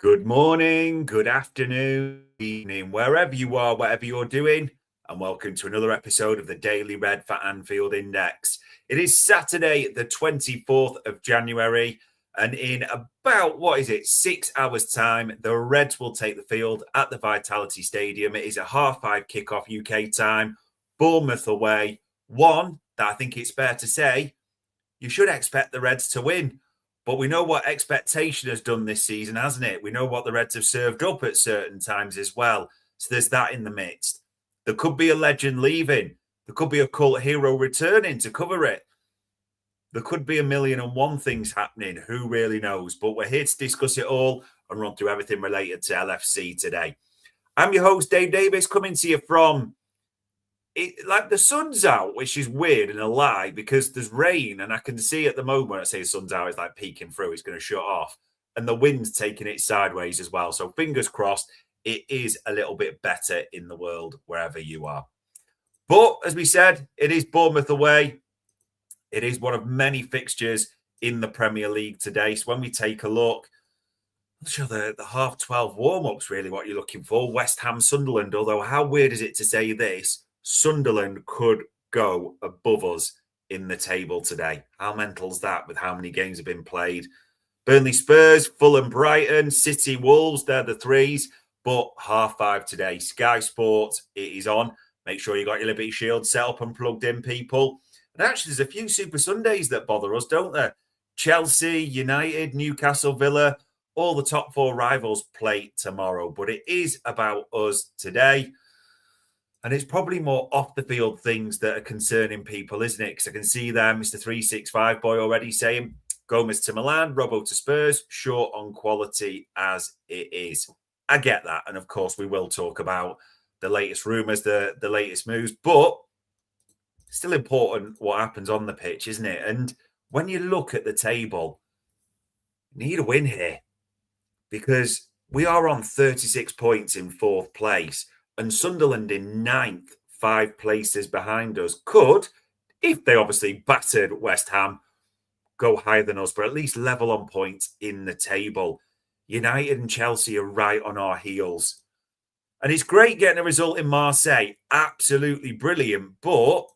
Good morning, good afternoon, evening, wherever you are, whatever you're doing, and welcome to another episode of the Daily Red for Anfield Index. It is Saturday, the 24th of January, and in about, 6 hours' time, the Reds will take the field at the Vitality Stadium. It is a 5:30 kickoff UK time, Bournemouth away. One that I think it's fair to say, you should expect the Reds to win. But we know what expectation has done this season, hasn't it? We know what the Reds have served up at certain times as well. So there's that in the midst. There could be a legend leaving. There could be a cult hero returning to cover it. There could be 1,000,001 things happening. Who really knows? But we're here to discuss it all and run through everything related to LFC today. I'm your host, Dave Davis, coming to you from... the sun's out, which is weird and a lie because there's rain and I can see at the moment when I say the sun's out, it's like peeking through, it's going to shut off. And the wind's taking it sideways as well. So fingers crossed, it is a little bit better in the world wherever you are. But as we said, it is Bournemouth away. It is one of many fixtures in the Premier League today. So when we take a look, I'm sure the 12:30 warm-ups really what you're looking for. West Ham, Sunderland, although how weird is it to say this? Sunderland could go above us in the table today. How mental is that with how many games have been played? Burnley, Spurs, Fulham, Brighton, City, Wolves, they're the threes. But 5:30 today, Sky Sports, it is on. Make sure you got your Liberty Shield set up and plugged in, people. And actually, there's a few Super Sundays that bother us, don't there? Chelsea, United, Newcastle, Villa, all the top four rivals play tomorrow. But it is about us today. And it's probably more off-the-field things that are concerning people, isn't it? Because I can see there, Mr. 365 boy already saying, Gomez to Milan, Robbo to Spurs, short on quality as it is. I get that. And, of course, we will talk about the latest rumours, the latest moves. But it's still important what happens on the pitch, isn't it? And when you look at the table, you need a win here. Because we are on 36 points in fourth place. And Sunderland in ninth, 5 places behind us, could, if they obviously battered West Ham, go higher than us, but at least level on points in the table. United and Chelsea are right on our heels. And it's great getting a result in Marseille. Absolutely brilliant. But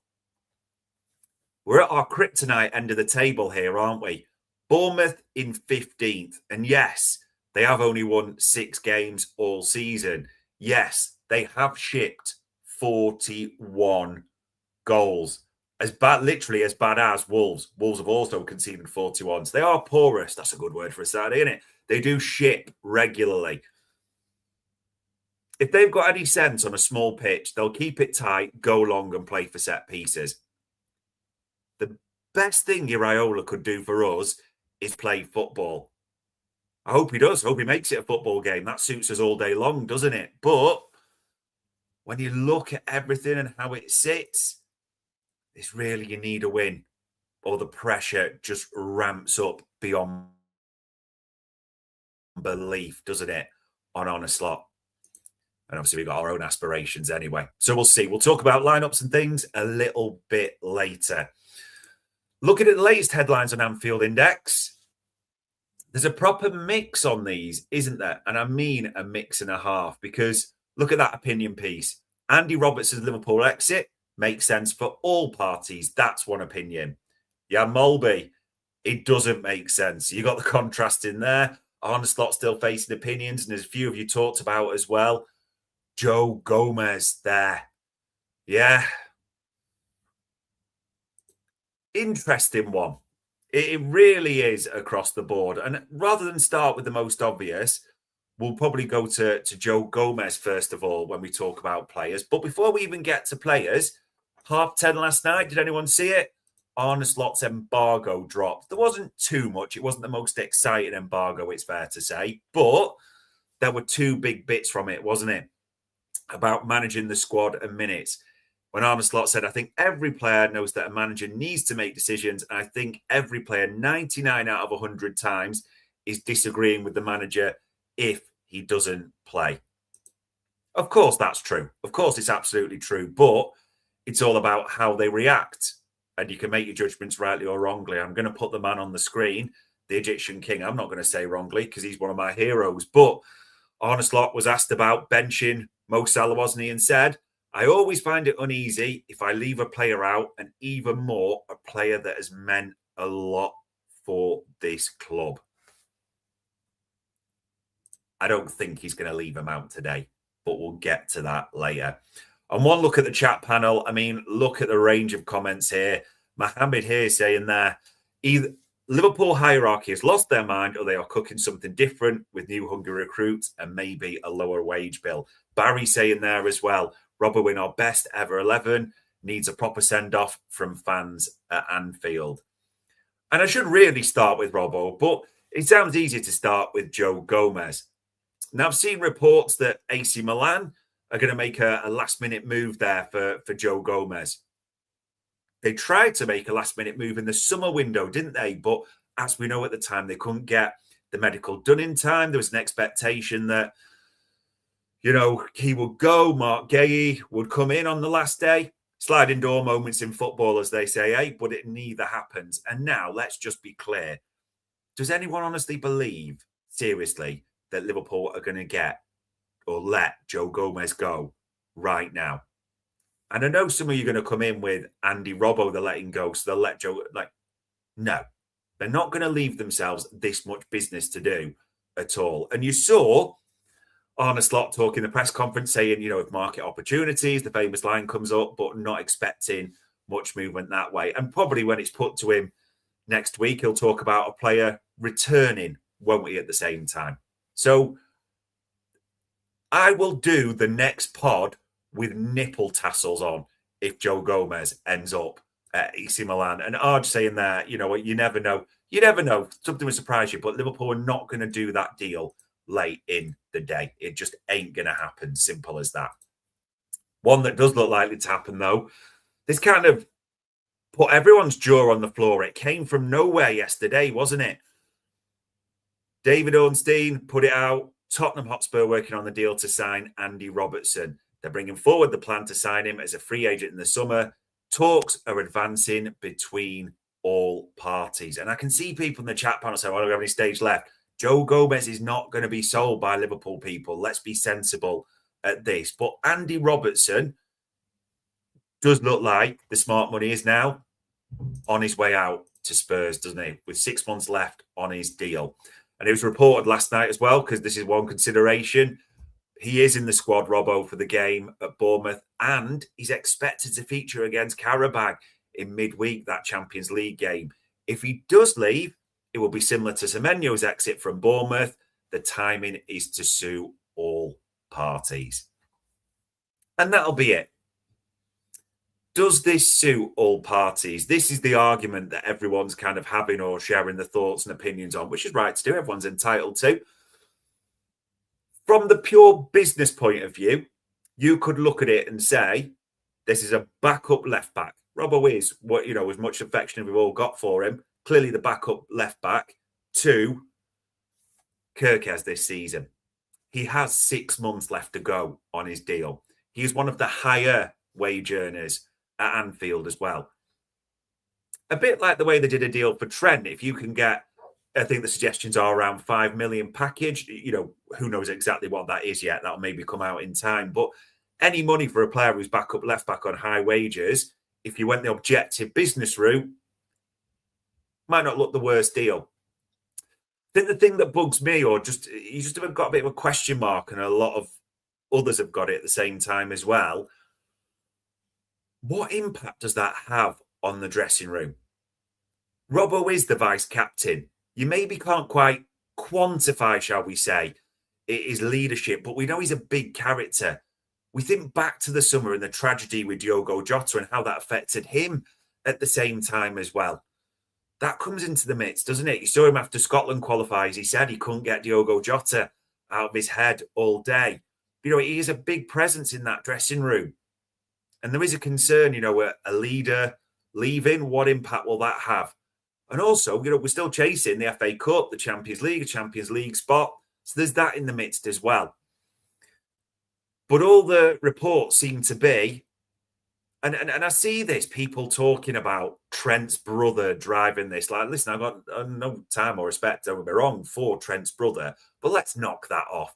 we're at our kryptonite end of the table here, aren't we? Bournemouth in 15th. And yes, they have only won 6 games all season. Yes, they have shipped 41 goals. Literally as bad as Wolves. Wolves have also conceded 41. So they are porous. That's a good word for a Saturday, isn't it? They do ship regularly. If they've got any sense on a small pitch, they'll keep it tight, go long and play for set pieces. The best thing Iraola could do for us is play football. I hope he does. I hope he makes it a football game. That suits us all day long, doesn't it? But when you look at everything and how it sits, it's really you need a win or the pressure just ramps up beyond belief, doesn't it, on Arne Slot? And obviously we've got our own aspirations anyway. So we'll see. We'll talk about lineups and things a little bit later. Looking at the latest headlines on Anfield Index, there's a proper mix on these, isn't there? And I mean a mix and a half because look at that opinion piece. Andy Robertson's Liverpool exit makes sense for all parties. That's one opinion. Yeah, Mulby, it doesn't make sense. You got the contrast in there. Arne Slot still facing opinions, and there's a few of you talked about as well. Joe Gomez there. Yeah. Interesting one. It really is across the board. And rather than start with the most obvious, we'll probably go to Joe Gomez first of all when we talk about players. But before we even get to players, 10:30 last night, did anyone see it? Arne Slot's embargo dropped. There wasn't too much. It wasn't the most exciting embargo, it's fair to say. But there were 2 big bits from it, wasn't it? About managing the squad and minutes. When Arne Slot said, I think every player knows that a manager needs to make decisions. And I think every player, 99 out of 100 times, is disagreeing with the manager if he doesn't play. Of course, that's true. Of course, it's absolutely true. But it's all about how they react. And you can make your judgments rightly or wrongly. I'm going to put the man on the screen. the Egyptian king. I'm not going to say wrongly because he's one of my heroes. But Arne Slot was asked about benching Mo Salah, wasn't he? And said, I always find it uneasy if I leave a player out, and even more a player that has meant a lot for this club. I don't think he's going to leave him out today, but we'll get to that later. And one look at the chat panel. I mean, look at the range of comments here. Mohammed here saying there, either Liverpool hierarchy has lost their mind or they are cooking something different with new hungry recruits and maybe a lower wage bill. Barry saying there as well, Robbo in our best ever 11 needs a proper send-off from fans at Anfield. And I should really start with Robbo, but it sounds easier to start with Joe Gomez. Now, I've seen reports that AC Milan are going to make a last-minute move there for Joe Gomez. They tried to make a last-minute move in the summer window, didn't they? But as we know at the time, they couldn't get the medical done in time. There was an expectation that, you know, he would go, Mark Gay would come in on the last day. Sliding door moments in football, as they say, eh? But it neither happens. And now, let's just be clear. Does anyone honestly believe, seriously, that Liverpool are going to get or let Joe Gomez go right now? And I know some of you are going to come in with Andy Robbo, they're letting go, so they'll let Joe, no. They're not going to leave themselves this much business to do at all. And you saw Arne Slot talking in the press conference saying, you know, if market opportunities, the famous line comes up, but not expecting much movement that way. And probably when it's put to him next week, he'll talk about a player returning, won't he, at the same time? So I will do the next pod with nipple tassels on if Joe Gomez ends up at AC Milan. And Arj saying there, you know what, you never know. You never know. Something will surprise you, but Liverpool are not going to do that deal late in the day. It just ain't going to happen. Simple as that. One that does look likely to happen, though, this kind of put everyone's jaw on the floor. It came from nowhere yesterday, wasn't it? David Ornstein put it out. Tottenham Hotspur working on the deal to sign Andy Robertson. They're bringing forward the plan to sign him as a free agent in the summer. Talks are advancing between all parties. And I can see people in the chat panel saying, well, I don't have any stage left. Joe Gomez is not going to be sold by Liverpool people. Let's be sensible at this. But Andy Robertson does look like the smart money is now on his way out to Spurs, doesn't he? With 6 months left on his deal. And it was reported last night as well, because this is one consideration. He is in the squad, Robbo, for the game at Bournemouth, and he's expected to feature against Karabag in midweek, that Champions League game. If he does leave, it will be similar to Semenyo's exit from Bournemouth. The timing is to suit all parties. And that'll be it. Does this suit all parties? This is the argument that everyone's kind of having or sharing the thoughts and opinions on, which is right to do. Everyone's entitled to. From the pure business point of view, you could look at it and say, this is a backup left back. Robbo is, what, you know, as much affection as we've all got for him, clearly the backup left back to Kirkes this season. He has 6 months left to go on his deal. He's one of the higher wage earners at Anfield as well. A bit like the way they did a deal for Trent. If you can get, I think the suggestions are around 5 million package. You know, who knows exactly what that is yet. That'll maybe come out in time. But any money for a player who's backup left back on high wages, if you went the objective business route, might not look the worst deal. I think the thing that bugs me, or just you just have got a bit of a question mark, and a lot of others have got it at the same time as well. What impact does that have on the dressing room? Robbo is the vice captain. You maybe can't quite quantify, shall we say, his leadership, but we know he's a big character. We think back to the summer and the tragedy with Diogo Jota and how that affected him at the same time as well. That comes into the midst, doesn't it? You saw him after Scotland qualifies. He said he couldn't get Diogo Jota out of his head all day. You know, he is a big presence in that dressing room. And there is a concern, you know, a leader leaving, what impact will that have? And also, you know, we're still chasing the FA Cup, the Champions League, a Champions League spot. So there's that in the midst as well. But all the reports seem to be And I see this, people talking about Trent's brother driving this. Like, listen, I've got no time or respect, don't get me wrong, for Trent's brother, but let's knock that off.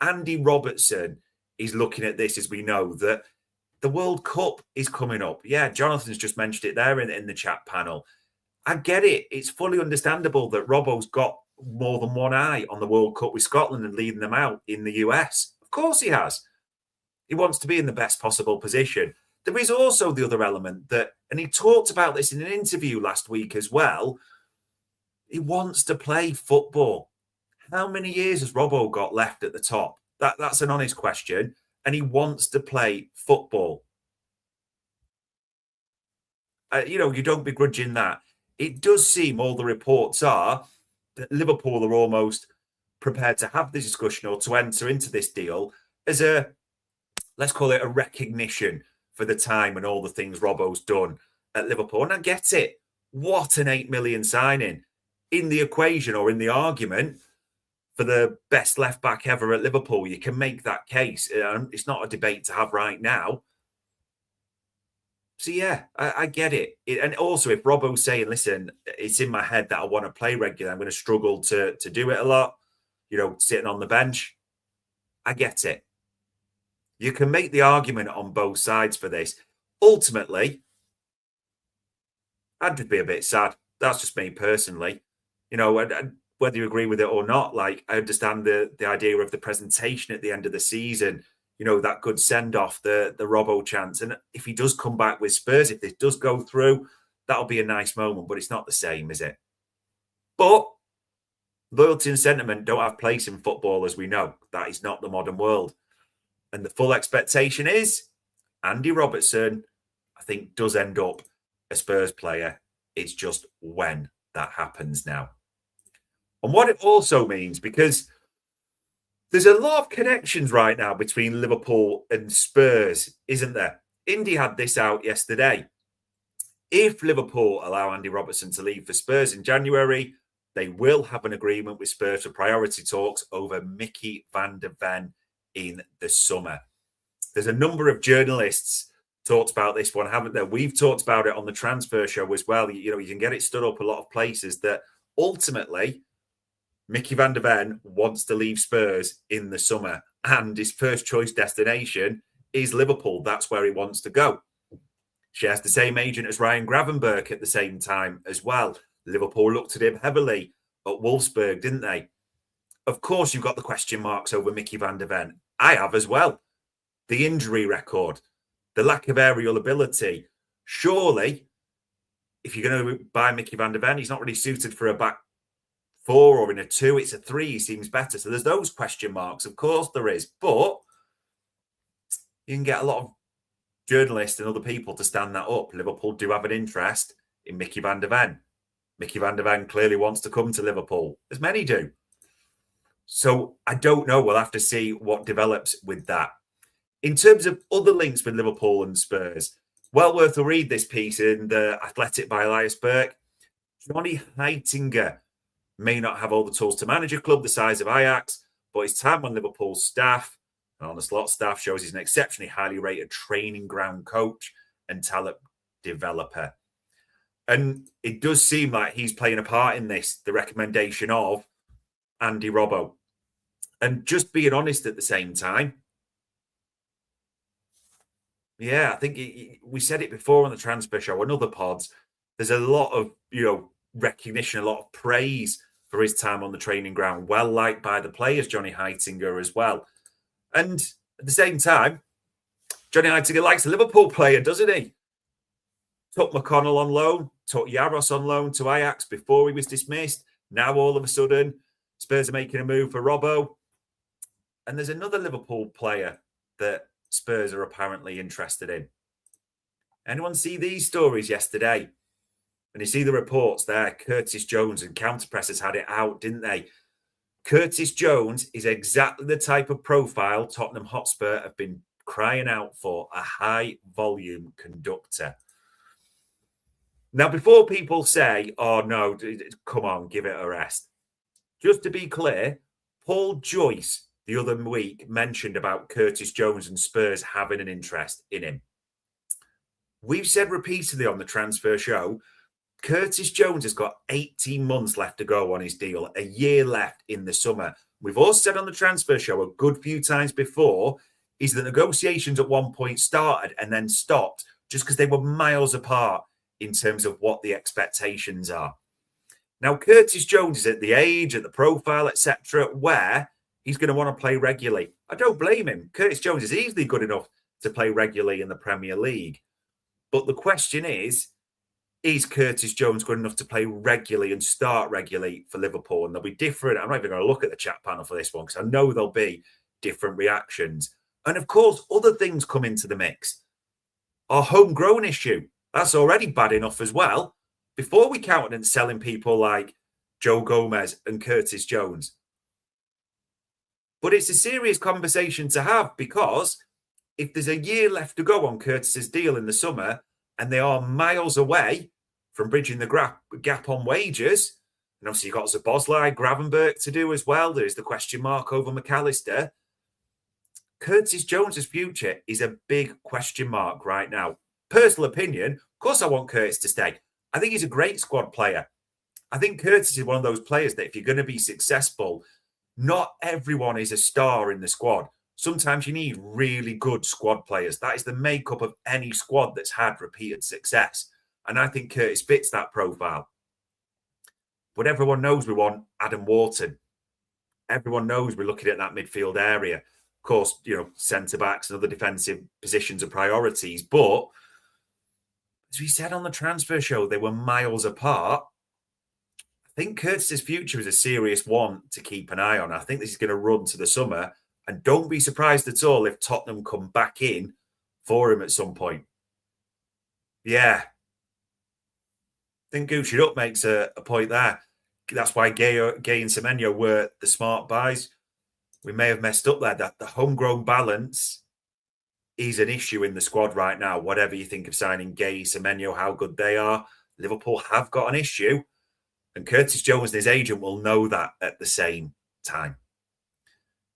Andy Robertson is looking at this, as we know, that the World Cup is coming up. Yeah, Jonathan's just mentioned it there in the chat panel. I get it. It's fully understandable that Robbo's got more than one eye on the World Cup with Scotland and leading them out in the US. Of course he has. He wants to be in the best possible position. There is also the other element that, and he talked about this in an interview last week as well, he wants to play football. How many years has Robbo got left at the top? That's an honest question. And he wants to play football. You don't begrudge in that. It does seem, all the reports are, that Liverpool are almost prepared to have this discussion or to enter into this deal as a, let's call it a recognition for the time and all the things Robbo's done at Liverpool. And I get it. What an 8 million signing. In the equation or in the argument for the best left back ever at Liverpool, you can make that case. It's not a debate to have right now. So, yeah, I get it. And also, if Robbo's saying, listen, it's in my head that I want to play regularly, I'm going to struggle to do it a lot, sitting on the bench, I get it. You can make the argument on both sides for this. Ultimately, I'd just be a bit sad. That's just me personally. Whether you agree with it or not, like, I understand the idea of the presentation at the end of the season, that good send-off, the Robbo chance. And if he does come back with Spurs, if this does go through, that'll be a nice moment, but it's not the same, is it? But loyalty and sentiment don't have place in football, as we know. That is not the modern world. And the full expectation is Andy Robertson, I think, does end up a Spurs player. It's just when that happens now. And what it also means, because there's a lot of connections right now between Liverpool and Spurs, isn't there? Indy had this out yesterday. If Liverpool allow Andy Robertson to leave for Spurs in January, they will have an agreement with Spurs for priority talks over Mickey van der Ven in the summer. There's a number of journalists talked about this one, haven't there? We've talked about it on the transfer show as well. You can get it stood up a lot of places that ultimately Mickey van der Ven wants to leave Spurs in the summer, and his first choice destination is Liverpool. That's where he wants to go. Shares the same agent as Ryan Gravenberch at the same time as well. Liverpool looked at him heavily at Wolfsburg, didn't they? Of course, you've got the question marks over Mickey van der Ven. I have as well. The injury record, the lack of aerial ability. Surely, if you're going to buy Mickey van der Ven, he's not really suited for a back four or in a two. It's a three. He seems better. So there's those question marks. Of course there is. But you can get a lot of journalists and other people to stand that up. Liverpool do have an interest in Mickey van der Ven. Mickey van der Ven clearly wants to come to Liverpool, as many do. So I don't know. We'll have to see what develops with that. In terms of other links with Liverpool and Spurs, well worth a read, this piece in The Athletic by Elias Burke. Johnny Heitinger may not have all the tools to manage a club the size of Ajax, but his time on Liverpool's staff and on the Slot staff shows he's an exceptionally highly rated training ground coach and talent developer. And it does seem like he's playing a part in this, the recommendation of Andy Robbo. And just being honest at the same time, yeah, I think we said it before on the transfer show and other pods, there's a lot of, recognition, a lot of praise for his time on the training ground. Well liked by the players, Johnny Heitinger as well. And at the same time, Johnny Heitinger likes a Liverpool player, doesn't he? Took McConnell on loan, took Yaros on loan to Ajax before he was dismissed. Now all of a sudden, Spurs are making a move for Robbo. And there's another Liverpool player that Spurs are apparently interested in. Anyone see these stories yesterday? And you see the reports there, Curtis Jones and Counterpressers had it out, didn't they? Curtis Jones is exactly the type of profile Tottenham Hotspur have been crying out for, a high-volume conductor. Now, before people say, oh, no, come on, give it a rest. Just to be clear, Paul Joyce the other week mentioned about Curtis Jones and Spurs having an interest in him. We've said repeatedly on the transfer show, Curtis Jones has got 18 months left to go on his deal, a year left in the summer. We've also said on the transfer show a good few times before is that negotiations at one point started and then stopped just because they were miles apart in terms of what the expectations are. Now, Curtis Jones is at the age, at the profile, etc., where he's going to want to play regularly. I don't blame him. Curtis Jones is easily good enough to play regularly in the Premier League. But the question is Curtis Jones good enough to play regularly and start regularly for Liverpool? And there'll be different. I'm not even going to look at the chat panel for this one because I know there'll be different reactions. And of course, other things come into the mix. Our homegrown issue, that's already bad enough as well. Before we counted and selling people like Joe Gomez and Curtis Jones. But it's a serious conversation to have because if there's a year left to go on Curtis's deal in the summer and they are miles away from bridging the gap on wages, and obviously you've got Szoboszlai, Gravenberch to do as well. There's the question mark over McAllister. Curtis Jones's future is a big question mark right now. Personal opinion, of course I want Curtis to stay. I think he's a great squad player. I think Curtis is one of those players that if you're going to be successful, not everyone is a star in the squad. Sometimes you need really good squad players. That is the makeup of any squad that's had repeated success. And I think Curtis fits that profile. But everyone knows we want Adam Wharton. Everyone knows we're looking at that midfield area. Of course, centre-backs and other defensive positions are priorities. But as we said on the transfer show, they were miles apart. I think Curtis's future is a serious one to keep an eye on. I think this is going to run to the summer. And don't be surprised at all if Tottenham come back in for him at some point. Yeah. I think Gooch It Up makes a point there. That's why Gay and Semenyo were the smart buys. We may have messed up there. That the homegrown balance is an issue in the squad right now. Whatever you think of signing Gay, Semenyo, how good they are, Liverpool have got an issue. And Curtis Jones and his agent will know that at the same time.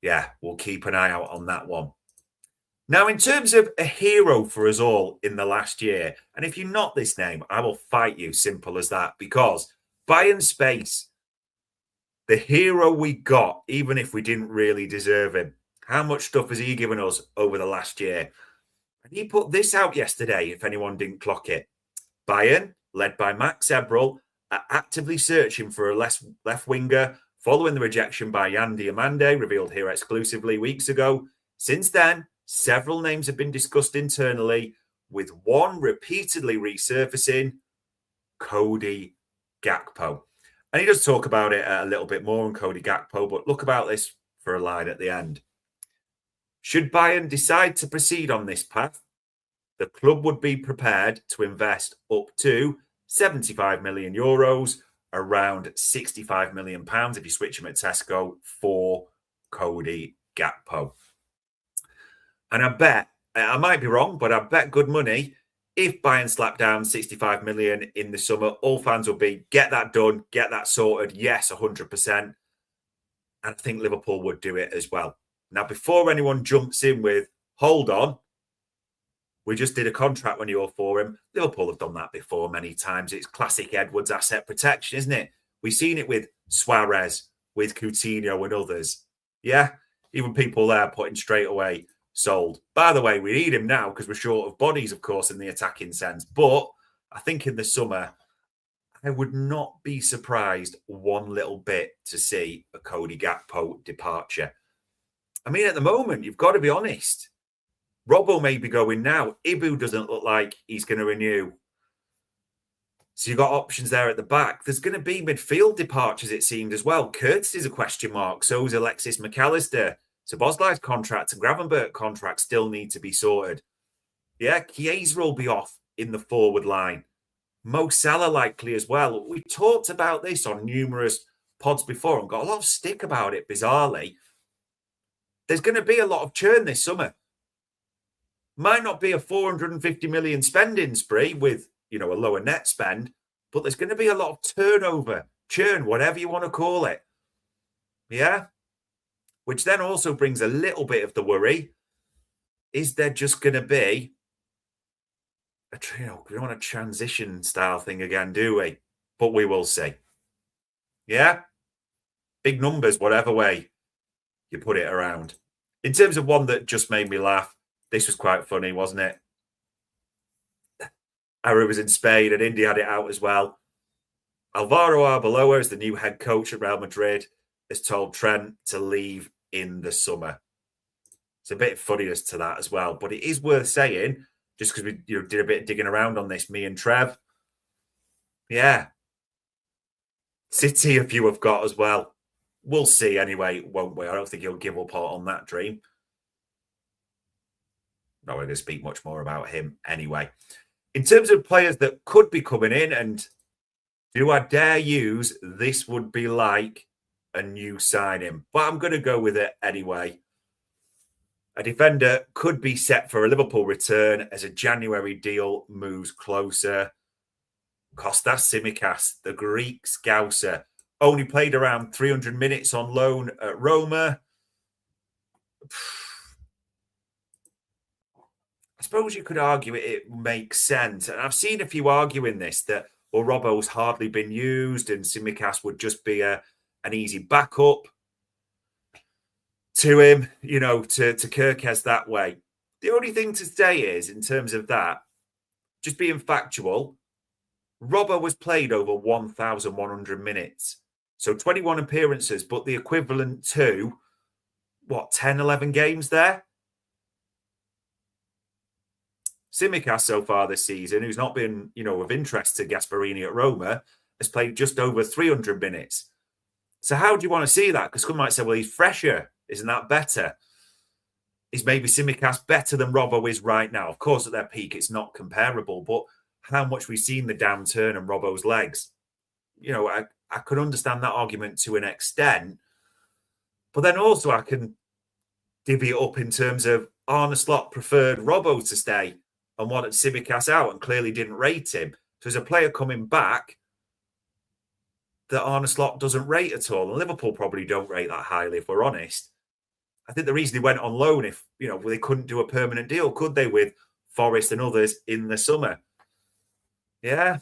Yeah, we'll keep an eye out on that one. Now, in terms of a hero for us all in the last year, and if you're not this name, I will fight you, simple as that, because Bayern Space, the hero we got, even if we didn't really deserve him, how much stuff has he given us over the last year? And he put this out yesterday, if anyone didn't clock it. Bayern, led by Max Eberl, are actively searching for a left winger following the rejection by Yan Diomande, revealed here exclusively weeks ago. Since then, several names have been discussed internally, with one repeatedly resurfacing, Cody Gakpo. And he does talk about it a little bit more on Cody Gakpo, but look about this for a line at the end. Should Bayern decide to proceed on this path, the club would be prepared to invest up to 75 million euros, around 65 million pounds if you switch him at Tesco, for Cody Gakpo. And I bet, I might be wrong, but I bet good money if Bayern slap down 65 million in the summer, all fans will be, get that done, get that sorted. Yes, 100%. And I think Liverpool would do it as well. Now, before anyone jumps in with, hold on, we just did a contract renewal for him. Liverpool have done that before many times. It's classic Edwards asset protection, isn't it? We've seen it with Suarez, with Coutinho and others. Yeah, even people there putting straight away, sold. By the way, we need him now because we're short of bodies, of course, in the attacking sense. But I think in the summer, I would not be surprised one little bit to see a Cody Gakpo departure. I mean, at the moment, you've got to be honest. Robbo may be going now. Ibu doesn't look like he's going to renew. So you've got options there at the back. There's going to be midfield departures, it seemed, as well. Curtis is a question mark. So is Alexis McAllister. So Boslai's contract and Gravenberch contract still need to be sorted. Yeah, Chiesa will be off in the forward line. Mo Salah likely as well. We talked about this on numerous pods before and got a lot of stick about it, bizarrely. There's going to be a lot of churn this summer. Might not be a 450 million spending spree with, a lower net spend, but there's going to be a lot of turnover, churn, whatever you want to call it. Yeah? Which then also brings a little bit of the worry. Is there just going to be we don't want a transition style thing again, do we? But we will see. Yeah? Big numbers, whatever way you put it around. In terms of one that just made me laugh, this was quite funny, wasn't it? Harry was in Spain and Indy had it out as well. Alvaro Arbeloa is the new head coach at Real Madrid, has told Trent to leave in the summer. It's a bit funniness to that as well, but it is worth saying, just because we did a bit of digging around on this, me and Trev. Yeah. City, a few have got as well. We'll see anyway, won't we? I don't think he'll give up on that dream. Not going to speak much more about him anyway. In terms of players that could be coming in, and do I dare use this would be like a new signing, but I'm going to go with it anyway. A defender could be set for a Liverpool return as a January deal moves closer. Kostas Tsimikas, the Greek Scouser, only played around 300 minutes on loan at Roma. I suppose you could argue it makes sense. And I've seen a few arguing this, that, well, Robbo's hardly been used and Tsimikas would just be an easy backup to him, to Kirkes that way. The only thing to say is, in terms of that, just being factual, Robbo was played over 1,100 minutes. So 21 appearances, but the equivalent to, 10, 11 games there? Tsimikas so far this season, who's not been, of interest to Gasperini at Roma, has played just over 300 minutes. So how do you want to see that? Because some might say, well, he's fresher. Isn't that better? Is maybe Tsimikas better than Robbo is right now? Of course, at their peak, it's not comparable, but how much we've seen the downturn in Robbo's legs. I could understand that argument to an extent, but then also I can divvy it up in terms of Arne Slot preferred Robbo to stay and wanted Tsimikas out and clearly didn't rate him. So as a player coming back that Arne Slot doesn't rate at all, and Liverpool probably don't rate that highly, if we're honest. I think the reason he went on loan, if they couldn't do a permanent deal, could they, with Forest and others in the summer? Yeah.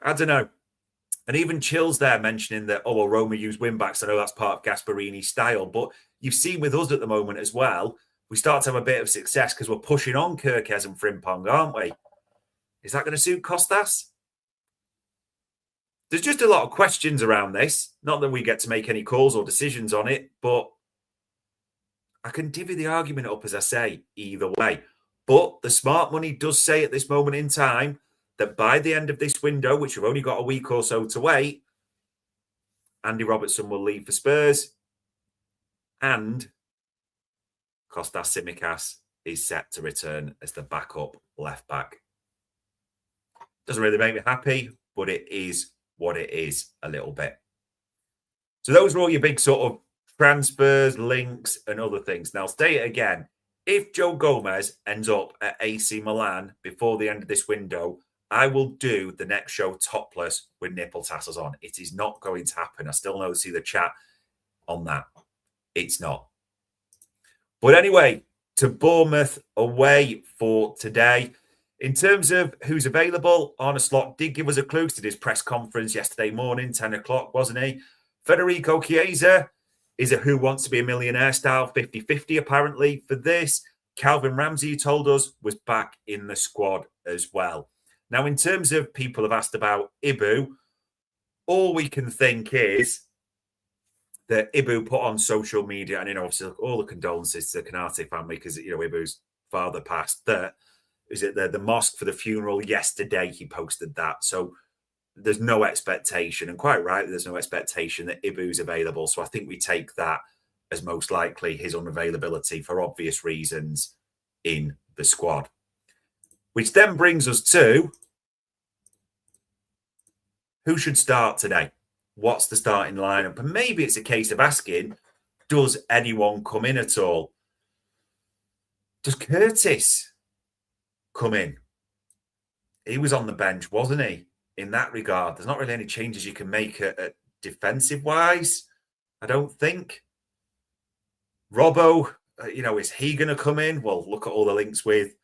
I don't know. And even Chill's there mentioning that, Roma use wing-backs. I know that's part of Gasperini's style, but you've seen with us at the moment as well, we start to have a bit of success because we're pushing on Kirkes and Frimpong, aren't we? Is that going to suit Kostas? There's just a lot of questions around this. Not that we get to make any calls or decisions on it, but I can divvy the argument up, as I say, either way. But the smart money does say at this moment in time that by the end of this window, which we've only got a week or so to wait, Andy Robertson will leave for Spurs and Kostas Tsimikas is set to return as the backup left back. Doesn't really make me happy, but it is what it is a little bit. So those are all your big sort of transfers, links, and other things. Now, I'll state it again. If Joe Gomez ends up at AC Milan before the end of this window, I will do the next show topless with nipple tassels on. It is not going to happen. I still know to see the chat on that. It's not. But anyway, to Bournemouth away for today. In terms of who's available, Arne Slot did give us a clue because he did his press conference yesterday morning, 10 o'clock, wasn't he? Federico Chiesa is a Who Wants to Be a Millionaire style 50-50 apparently for this. Calvin Ramsey, told us, was back in the squad as well. Now, in terms of people have asked about Ibu, all we can think is that Ibu put on social media, and obviously all the condolences to the Canate family because Ibu's father passed. The mosque for the funeral yesterday, he posted that. So there's no expectation, and quite rightly, there's no expectation that Ibu's available. So I think we take that as most likely his unavailability for obvious reasons in the squad. Which then brings us to who should start today? What's the starting lineup? And maybe it's a case of asking, does anyone come in at all? Does Curtis come in? He was on the bench, wasn't he? In that regard, there's not really any changes you can make at defensive-wise, I don't think. Robbo, is he going to come in? Well, look at all the links with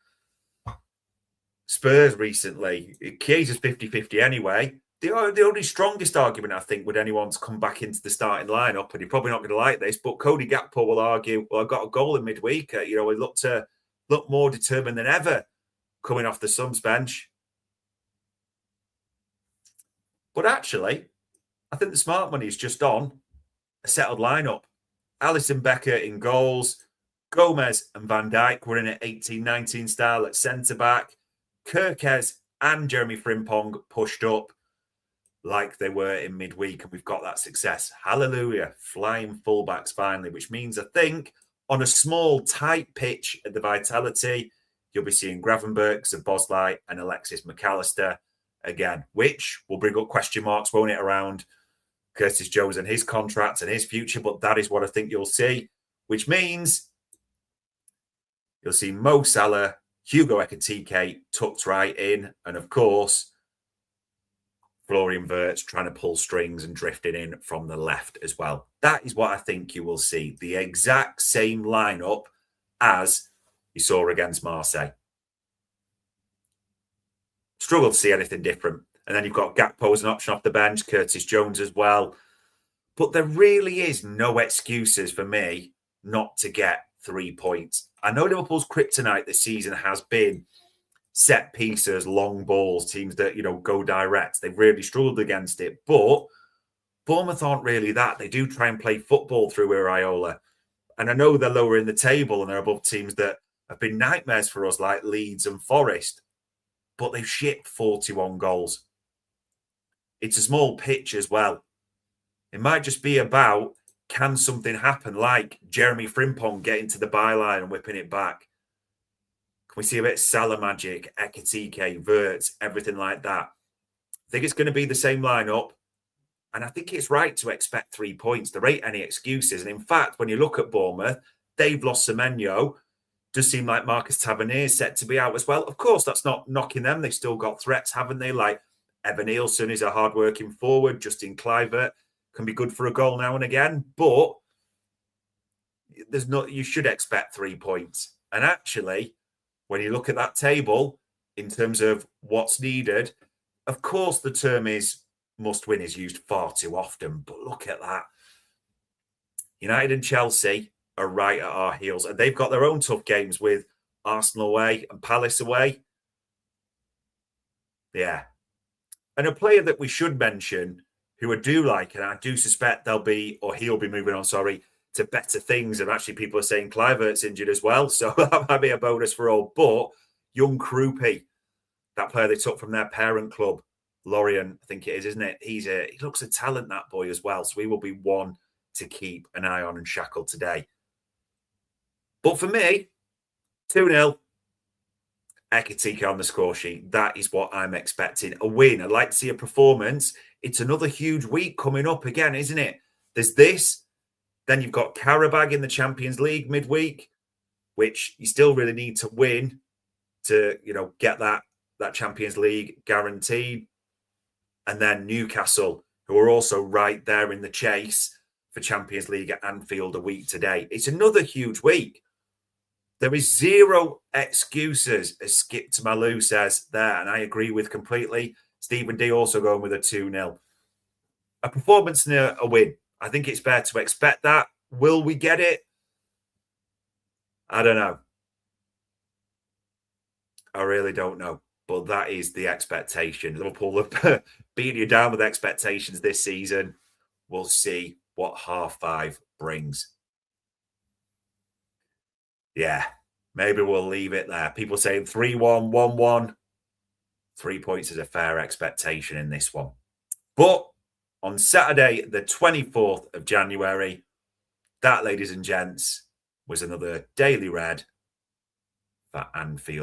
Spurs recently. Chiesa's 50-50 anyway. The only strongest argument, I think, would anyone to come back into the starting lineup, and you're probably not going to like this, but Cody Gakpo will argue, well, I got a goal in midweek. He look more determined than ever coming off the Suns bench. But actually, I think the smart money is just on a settled lineup. Alisson Becker in goals. Gomez and Van Dijk were in at 18-19 style at centre-back. Kirkes and Jeremy Frimpong pushed up like they were in midweek, and we've got that success. Hallelujah. Flying fullbacks finally, which means I think on a small, tight pitch at the Vitality, you'll be seeing Gravenberch, Szoboszlai and Alexis McAllister again, which will bring up question marks, won't it, around Curtis Jones and his contract and his future, but that is what I think you'll see, which means you'll see Mo Salah, Hugo Ekitike tucked right in, and of course, Florian Wirtz trying to pull strings and drifting in from the left as well. That is what I think you will see. The exact same lineup as you saw against Marseille. Struggle to see anything different. And then you've got Gakpo as an option off the bench, Curtis Jones as well. But there really is no excuses for me not to get 3 points. I know Liverpool's kryptonite this season has been set pieces, long balls, teams that, go direct. They've really struggled against it. But Bournemouth aren't really that. They do try and play football through Iraola. And I know they're lower in the table and they're above teams that have been nightmares for us like Leeds and Forest. But they've shipped 41 goals. It's a small pitch as well. It might just be about, can something happen like Jeremy Frimpong getting to the byline and whipping it back? Can we see a bit of Salah magic, Ekitike, Wirtz, everything like that? I think it's going to be the same lineup. And I think it's right to expect 3 points. There ain't any excuses. And in fact, when you look at Bournemouth, they've lost Semenyo. Does seem like Marcus Tavernier is set to be out as well. Of course, that's not knocking them. They've still got threats, haven't they? Like Evan Nielsen is a hard-working forward. Justin Kluivert can be good for a goal now and again. But you should expect 3 points. And actually, when you look at that table, in terms of what's needed, of course, the term is must win is used far too often. But look at that. United and Chelsea are right at our heels. And they've got their own tough games with Arsenal away and Palace away. Yeah. And a player that we should mention, who I do like, and I do suspect he'll be moving on, to better things. And actually people are saying Kluivert's injured as well. So that might be a bonus for all. But young Krupi, that player they took from their parent club, Lorient, I think it is, isn't it? He looks a talent, that boy, as well. So he will be one to keep an eye on and shackle today. But for me, 2-0, Ekitike on the score sheet. That is what I'm expecting. A win. I'd like to see a performance. It's another huge week coming up again, isn't it? There's this. Then you've got Karabag in the Champions League midweek, which you still really need to win to, get that Champions League guaranteed. And then Newcastle, who are also right there in the chase for Champions League at Anfield a week today. It's another huge week. There is zero excuses, as Skip to Malou says there, and I agree with completely. Stephen D also going with a 2-0. A performance and a win. I think it's fair to expect that. Will we get it? I don't know. I really don't know. But that is the expectation. Liverpool have beaten you down with expectations this season. We'll see what half five brings. Yeah, maybe we'll leave it there. People saying 3-1, 1-1. 3 points is a fair expectation in this one. But on Saturday, the 24th of January, that, ladies and gents, was another Daily Red for Anfield.